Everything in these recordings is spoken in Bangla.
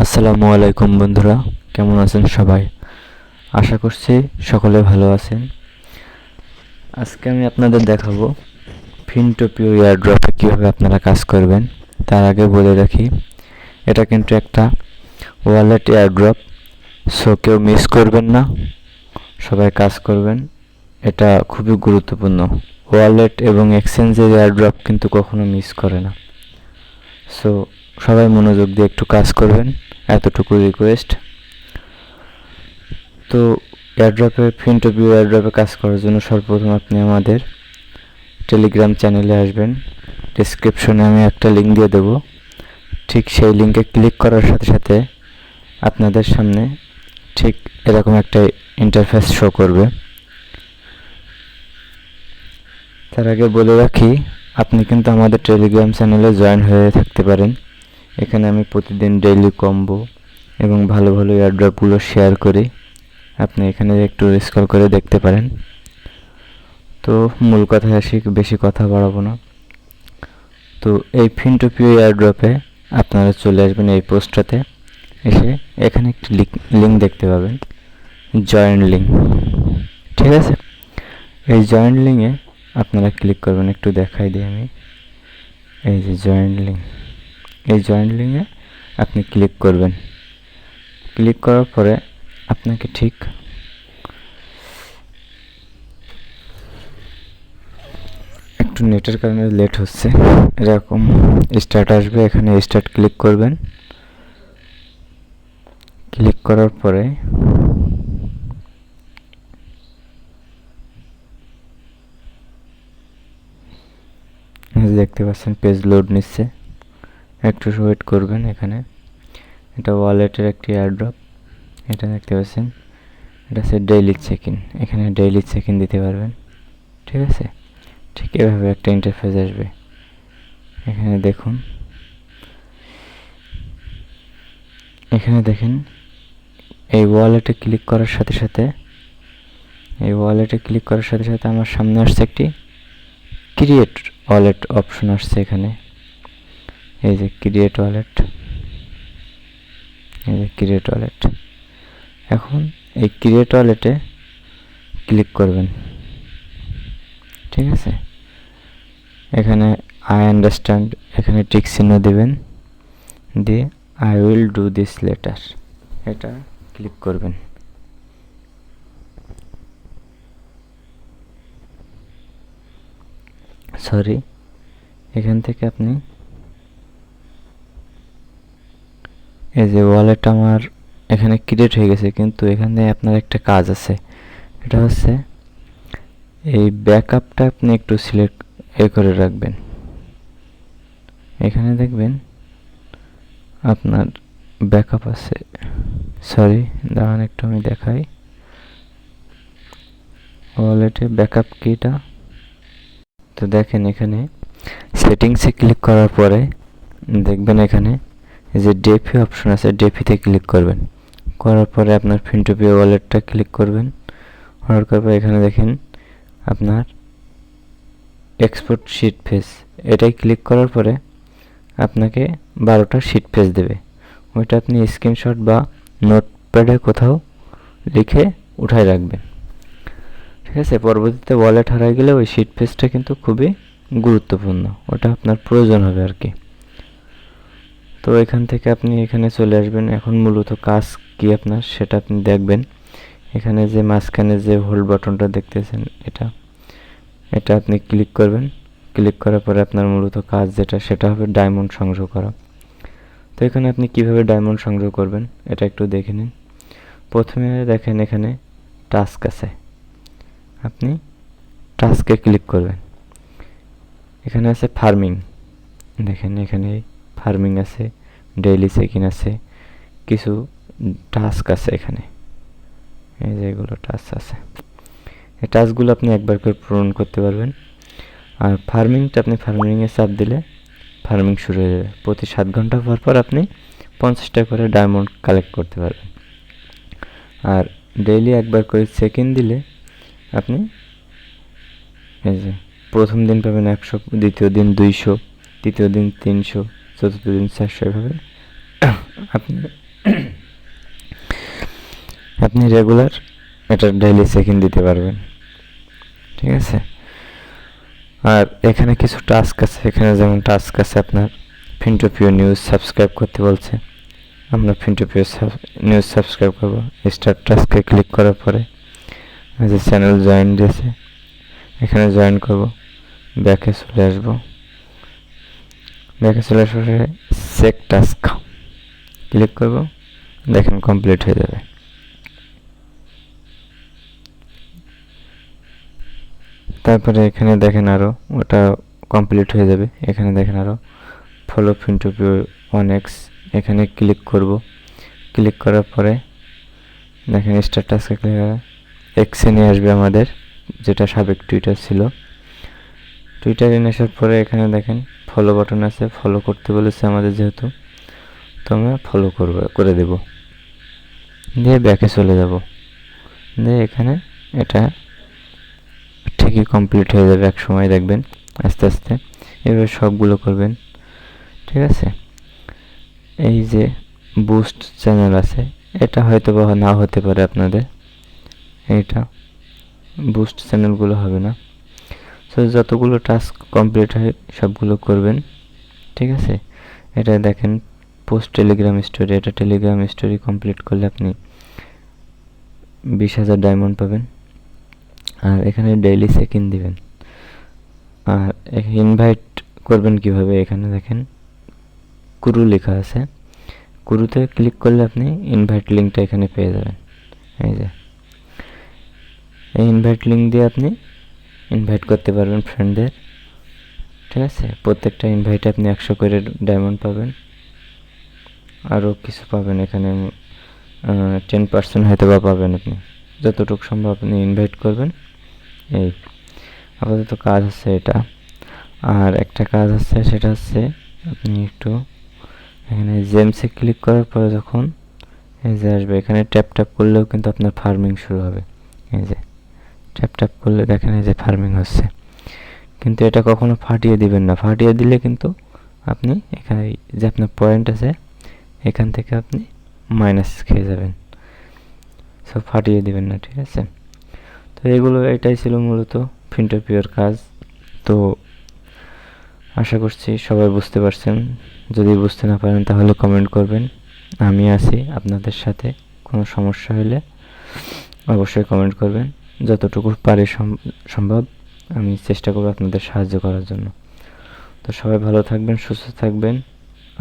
আসসালামু আলাইকুম বন্ধুরা, কেমন আছেন সবাই? আশা করছি সকলে ভালো আছেন। আজকে আমি আপনাদের দেখাবো ফিনটোপিও এয়ারড্রপে কীভাবে আপনারা কাজ করবেন। তার আগে বলে রাখি, এটা কিন্তু একটা ওয়ালেট এয়ারড্রপ, সো কেউ মিস করবেন না, সবাই কাজ করবেন। এটা খুবই গুরুত্বপূর্ণ। ওয়ালেট এবং এক্সচেঞ্জের এয়ারড্রপ কিন্তু কখনো মিস করে না। সো সবাই মনোযোগ দিয়ে একটু কাজ করবেন, এতটুকু রিকোয়েস্ট। তো ফিনটোপিও এয়ারড্রপে কাজ করার জন্য সর্বপ্রথম আপনি আমাদের টেলিগ্রাম চ্যানেলে আসবেন। ডেসক্রিপশনে আমি একটা লিঙ্ক দিয়ে দেবো। ঠিক সেই লিঙ্কে ক্লিক করার সাথে সাথে আপনাদের সামনে ঠিক এরকম একটা ইন্টারফেস শো করবে। তার আগে বলে রাখি, আপনি কিন্তু আমাদের টেলিগ্রাম চ্যানেলে জয়েন হয়ে থাকতে পারেন। এখানে আমি প্রতিদিন ডেইলি কম্বো এবং ভালো ভালো এয়ারড্রপগুলো শেয়ার করি। আপনি এখানে একটু স্ক্রল করে দেখতে পারেন। তো মূল কথায় আসি, বেশি কথা বাড়াবো না। তো এই ফিনটোপিও এয়ারড্রপে আপনারা চলে আসবেন এই পোস্টটাতে। এসে এখানে একটি লিঙ্ক দেখতে পাবেন, জয়েন্ট লিঙ্ক। ঠিক আছে, এই জয়েন্ট লিঙ্কে আপনারা ক্লিক করবেন। একটু দেখাই দিই আমি, এই যে জয়েন্ট লিঙ্ক। এই জয়েন্ট লিঙ্কে আপনি ক্লিক করবেন। ক্লিক করার পরে আপনাকে ঠিক একটু নেটের কারণে লেট হচ্ছে, এরকম স্টার্ট আসবে। এখানে স্টার্ট ক্লিক করবেন। ক্লিক করার পরে দেখতে পাচ্ছেন পেজ লোড নিচ্ছে, একটু ওয়েট করবেন। এখানে এটা ওয়ালেটের একটি এয়ারড্রপ, এটা দেখতে পাচ্ছেন। এটা হচ্ছে ডেইলি চেক ইন। এখানে ডেইলি চেক ইন দিতে পারবেন। ঠিক আছে, ঠিক এভাবে একটা ইন্টারফেস আসবে। এখানে দেখুন, এখানে দেখেন এই ওয়ালেটে ক্লিক করার সাথে সাথে আমার সামনে আসছে একটি ক্রিয়েট ওয়ালেট অপশন আসছে। এখানে এই যে ক্রিয়েট ওয়ালেট, এখন এই ক্রিয়েট ওয়ালেটে ক্লিক করবেন। ঠিক আছে, এখানে আই আন্ডারস্ট্যান্ড, এখানে টিক চিহ্ন দিবেন, দিয়ে I will do this letter এটা ক্লিক করবেন। সরি, এখান থেকে আপনি এই যে ওয়ালেট আমার এখানে ক্রিয়েট হয়ে গেছে, কিন্তু এখানে আপনার একটা কাজ আছে। এটা হচ্ছে এই ব্যাকআপটা আপনি একটু সিলেক্ট করে রাখবেন। এখানে দেখবেন আপনার ব্যাকআপ আছে। সরি, দাঁড়ান একটু আমি দেখাই। ওয়ালেটে ব্যাকআপ কিটা তো দেখেন, এখানে সেটিংসে ক্লিক করার পরে দেখবেন এখানে এই যে ডেফি অপশন আছে, ডেফিতে ক্লিক করবেন। করার পরে আপনার ফিনটোপিও ওয়ালেটটা ক্লিক করবেন। করার পরে এখানে দেখেন আপনার এক্সপোর্ট শিট পেজ, এটাই ক্লিক করার পরে আপনাকে 12টা শিট পেজ দেবে। ওইটা আপনি স্ক্রিনশট বা নোটপ্যাডে কোথাও লিখে উঠায় রাখবেন। ঠিক আছে, পরবর্তীতে ওয়ালেট হারাই গেলে ওই শিট পেজটা কিন্তু খুবই গুরুত্বপূর্ণ, ওটা আপনার প্রয়োজন হবে আর কি। তো এখান থেকে আপনি এখানে চলে আসবেন। এখন মূলত কাজ কি আপনার সেটা আপনি দেখবেন। এখানে যে মাঝখানে যে হোল্ড বাটনটা দেখতেছেন, এটা আপনি ক্লিক করবেন। ক্লিক করার পরে আপনার মূলত কাজ যেটা, সেটা হবে ডায়মন্ড সংগ্রহ করা। তো এখানে আপনি কিভাবে ডায়মন্ড সংগ্রহ করবেন এটা একটু দেখে নিন। প্রথমে দেখেন এখানে টাস্ক আছে, আপনি টাস্কে ক্লিক করবেন। এখানে আছে ফার্মিং, দেখেন এখানে ফার্মিং আছে, ডেইলি চেক ইন আছে, কিছু টাস্ক আছে এখানে। এই যে এগুলো টাস্ক আছে, এই টাস্কগুলো আপনি একবার করে পূরণ করতে পারবেন। আর ফার্মিংটা আপনি ফার্মিংয়ে চাপ দিলে ফার্মিং শুরু হয়ে যাবে। প্রতি 7 ঘন্টা পর পর আপনি 50টা করে ডায়মন্ড কালেক্ট করতে পারবেন। আর ডেইলি একবার করে চেক ইন দিলে আপনি এই যে প্রথম দিন পাবেন 100, দ্বিতীয় দিন 200, তৃতীয় দিন 300, চতুর্থ দিন 400, এভাবে আপনি আপনি রেগুলার এটা ডেইলি চেক ইন দিতে পারবেন, ঠিক আছে। আর এখানে কিছু টাস্ক আছে, এখানে যেমন টাস্ক আছে আপনার ফিনটোপিও নিউজ সাবস্ক্রাইব করতে বলছে, আমরা ফিনটোপিও নিউজ সাবস্ক্রাইব করব। স্টার্ট টাস্কে ক্লিক করার পরে যে চ্যানেল জয়েন দিয়েছে এখানে জয়েন করব, ব্যাকে চলে আসব, ব্যাকে চলে আসার পরে চেক টাস্ক ক্লিক করব, দেখেন কমপ্লিট হয়ে যাবে। তারপরে এখানে দেখেন আরও ওটা কমপ্লিট হয়ে যাবে। এখানে দেখেন আরও ফলো ফিনটোপিও 1x, এখানে ক্লিক করব, ক্লিক করার পরে দেখেন স্ট্যাটাসে ক্লিক করে এক্সে নিয়ে আসবে আমাদের, যেটা সাবেক টুইটার ছিল। টুইটারে নিয়ে আসার পরে এখানে দেখেন ফলো বাটন আছে, ফলো করতে বলেছে আমাদের যেহেতু, তো আমরা ফলো করে দেব, দিয়ে ব্যাকে চলে যাব, দিয়ে এখানে এটা ঠিকই কমপ্লিট হয়ে যাবে এক সময়, দেখবেন আস্তে আস্তে এভাবে সবগুলো করবেন, ঠিক আছে। এই যে বুস্ট চ্যানেল আছে, এটা হয়তো বা না হতে পারে আপনাদের, এইটা বুস্ট চ্যানেলগুলো হবে না। সো যতগুলো টাস্ক কমপ্লিট হয় সবগুলো করবেন, ঠিক আছে। এটা দেখেন পোস্ট টেলিগ্রাম স্টোরি, এটা টেলিগ্রাম স্টোরি কমপ্লিট করলে আপনি 20,000 ডায়মন্ড পাবেন। আর এখানে ডেইলি চেক ইন দিবেন। আর ইনভাইট করবেন কিভাবে, এখানে দেখেন কুরু লেখা আছে, কুরুতে ক্লিক করলে আপনি ইনভাইট লিঙ্কটা এখানে পেয়ে যাবেন। এই যে এই ইনভাইট লিঙ্ক দিয়ে আপনি ইনভাইট করতে পারবেন ফ্রেন্ডদের, ঠিক আছে। প্রত্যেকটা ইনভাইটে আপনি 100 করে ডায়মন্ড পাবেন, আরও কিছু পাবেন এখানে 10% হয়তো বা পাবেন আপনি, যতটুকু সম্ভব আপনি ইনভাইট করবেন। এই আপাতত কাজ হচ্ছে এটা। আর একটা কাজ আছে, সেটা হচ্ছে আপনি একটু এখানে জেমসে ক্লিক করার পরে যখন এই যে আসবে, এখানে ট্যাপ ট্যাপ করলেও কিন্তু আপনার ফার্মিং শুরু হবে। এই যে ট্যাপ ট্যাপ করলে দেখেন এই যে ফার্মিং হচ্ছে, কিন্তু এটা কখনো ফাটিয়ে দিবেন না, ফাটিয়ে দিলে কিন্তু আপনি এখানে যে আপনার পয়েন্ট আছে এখান থেকে আপনি মাইনাস খেয়ে যাবেন, সব ফাটিয়ে দিবেন না, ঠিক আছে। তো এটাই ছিল মূলত ফিনটোপিওর কাজ। তো আশা করছি সবাই বুঝতে পারছেন, যদি বুঝতে না পারেন তাহলে কমেন্ট করবেন, আমি আছি আপনাদের সাথে। কোনো সমস্যা হলে অবশ্যই কমেন্ট করবেন, যতটুকু পারি সম্ভব আমি চেষ্টা করব আপনাদের সাহায্য করার জন্য। তো সবাই ভালো থাকবেন, সুস্থ থাকবেন,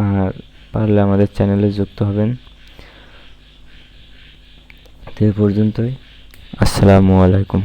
আর পারলে আমাদের চ্যানেলে যুক্ত হবেন। তো এই পর্যন্তই, আসসালামু আলাইকুম।